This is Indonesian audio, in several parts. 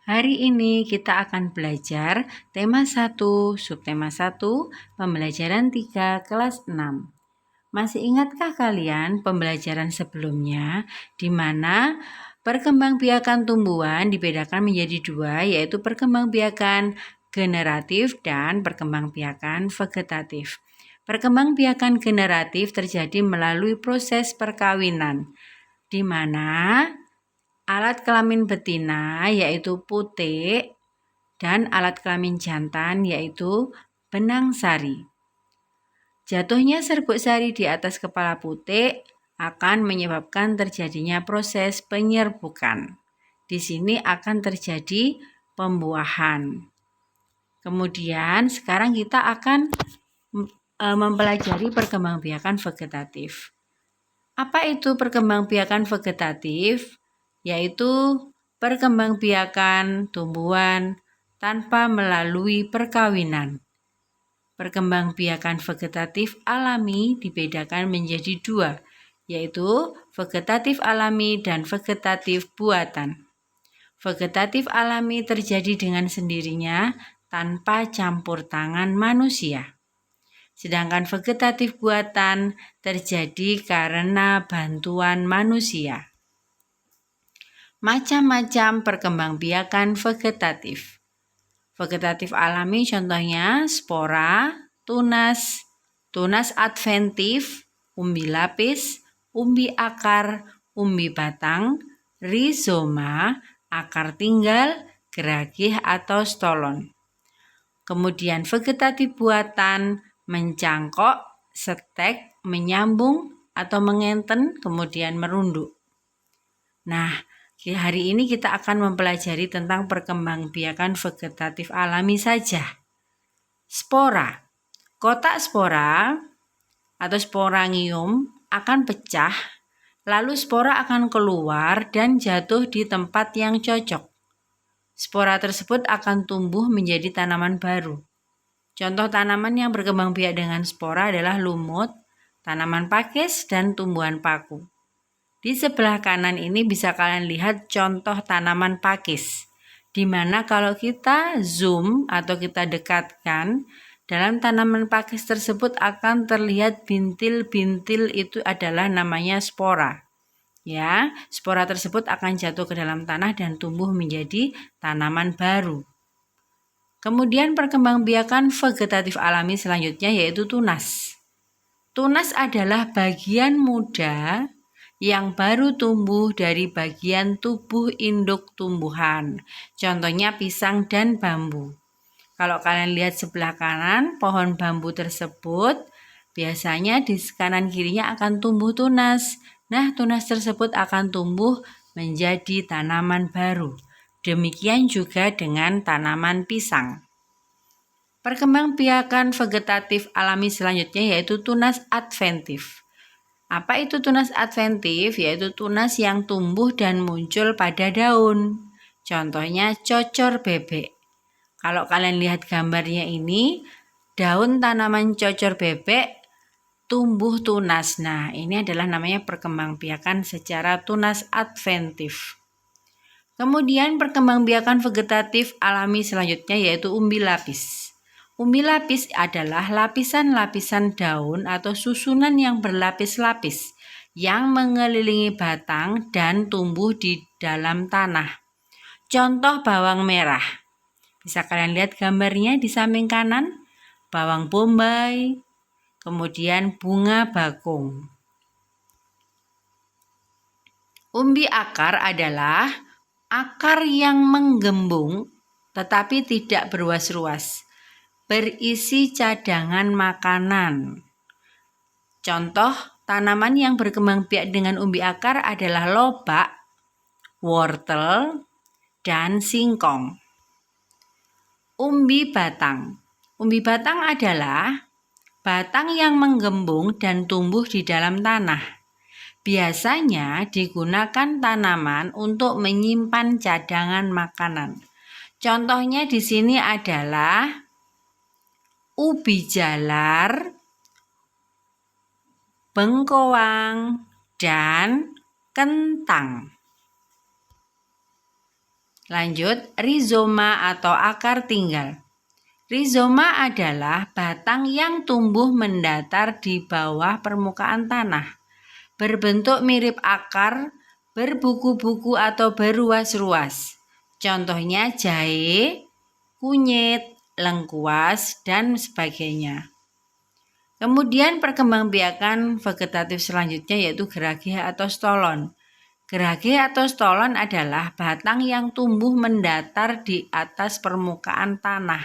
Hari ini kita akan belajar tema 1, subtema 1, pembelajaran 3, kelas 6. Masih ingatkah kalian pembelajaran sebelumnya di mana perkembangbiakan tumbuhan dibedakan menjadi dua, yaitu perkembangbiakan generatif dan perkembangbiakan vegetatif. Perkembangbiakan generatif terjadi melalui proses perkawinan, di mana alat kelamin betina yaitu putik dan alat kelamin jantan yaitu benang sari. Jatuhnya serbuk sari di atas kepala putik akan menyebabkan terjadinya proses penyerbukan. Di sini akan terjadi pembuahan. Kemudian sekarang kita akan mempelajari perkembangbiakan vegetatif. Apa itu perkembangbiakan vegetatif? Yaitu perkembangbiakan tumbuhan tanpa melalui perkawinan. Perkembangbiakan vegetatif alami dibedakan menjadi dua, yaitu vegetatif alami dan vegetatif buatan. Vegetatif alami terjadi dengan sendirinya tanpa campur tangan manusia. Sedangkan vegetatif buatan terjadi karena bantuan manusia. Macam-macam perkembangbiakan vegetatif. Vegetatif alami contohnya spora, tunas, tunas adventif, umbi lapis, umbi akar, umbi batang, rizoma, akar tinggal, geragih atau stolon. Kemudian vegetatif buatan mencangkok, setek, menyambung atau mengenten, kemudian merunduk. Nah, hari ini kita akan mempelajari tentang perkembangbiakan vegetatif alami saja. Spora. Kotak spora atau sporangium akan pecah, lalu spora akan keluar dan jatuh di tempat yang cocok. Spora tersebut akan tumbuh menjadi tanaman baru. Contoh tanaman yang berkembang biak dengan spora adalah lumut, tanaman pakis, dan tumbuhan paku. Di sebelah kanan ini bisa kalian lihat contoh tanaman pakis, di mana kalau kita zoom atau kita dekatkan, dalam tanaman pakis tersebut akan terlihat bintil-bintil, itu adalah namanya spora. Ya, spora tersebut akan jatuh ke dalam tanah dan tumbuh menjadi tanaman baru. Kemudian perkembangbiakan vegetatif alami selanjutnya yaitu tunas. Tunas adalah bagian muda yang baru tumbuh dari bagian tubuh induk tumbuhan. Contohnya pisang dan bambu. Kalau kalian lihat sebelah kanan pohon bambu tersebut, biasanya di kanan kirinya akan tumbuh tunas. Nah, tunas tersebut akan tumbuh menjadi tanaman baru. Demikian juga dengan tanaman pisang. Perkembangbiakan vegetatif alami selanjutnya yaitu tunas adventif. Apa itu tunas adventif? Yaitu tunas yang tumbuh dan muncul pada daun. Contohnya cocor bebek. Kalau kalian lihat gambarnya ini, daun tanaman cocor bebek tumbuh tunas. Nah, ini adalah namanya perkembangbiakan secara tunas adventif. Kemudian perkembangbiakan vegetatif alami selanjutnya yaitu umbi lapis. Umbi lapis adalah lapisan-lapisan daun atau susunan yang berlapis-lapis yang mengelilingi batang dan tumbuh di dalam tanah. Contoh bawang merah. Bisa kalian lihat gambarnya di samping kanan. Bawang bombay, kemudian bunga bakung. Umbi akar adalah akar yang menggembung tetapi tidak berluas-luas, berisi cadangan makanan. Contoh tanaman yang berkembang biak dengan umbi akar adalah lobak, wortel, dan singkong. Umbi batang. Umbi batang adalah batang yang menggembung dan tumbuh di dalam tanah. Biasanya digunakan tanaman untuk menyimpan cadangan makanan. Contohnya di sini adalah ubi jalar, bengkoang, dan kentang. Lanjut, rizoma atau akar tinggal. Rizoma adalah batang yang tumbuh mendatar di bawah permukaan tanah, berbentuk mirip akar, berbuku-buku atau beruas-ruas. Contohnya jahe, kunyit, lengkuas, dan sebagainya. Kemudian perkembangbiakan vegetatif selanjutnya yaitu gerage atau stolon. Gerage atau stolon adalah batang yang tumbuh mendatar di atas permukaan tanah.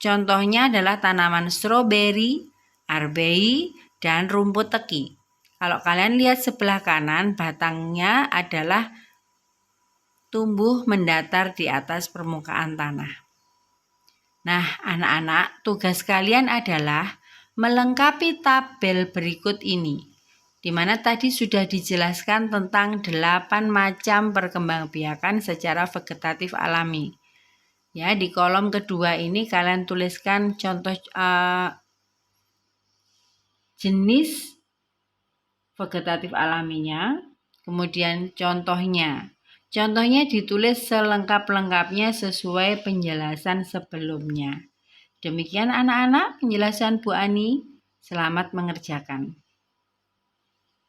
Contohnya adalah tanaman stroberi, arbei, dan rumput teki. Kalau kalian lihat sebelah kanan, batangnya adalah tumbuh mendatar di atas permukaan tanah. Nah, anak-anak, tugas kalian adalah melengkapi tabel berikut ini, di mana tadi sudah dijelaskan tentang 8 macam perkembangbiakan secara vegetatif alami. Ya, di kolom kedua ini kalian tuliskan contoh jenis vegetatif alaminya, kemudian contohnya. Contohnya ditulis selengkap-lengkapnya sesuai penjelasan sebelumnya. Demikian anak-anak penjelasan Bu Ani. Selamat mengerjakan.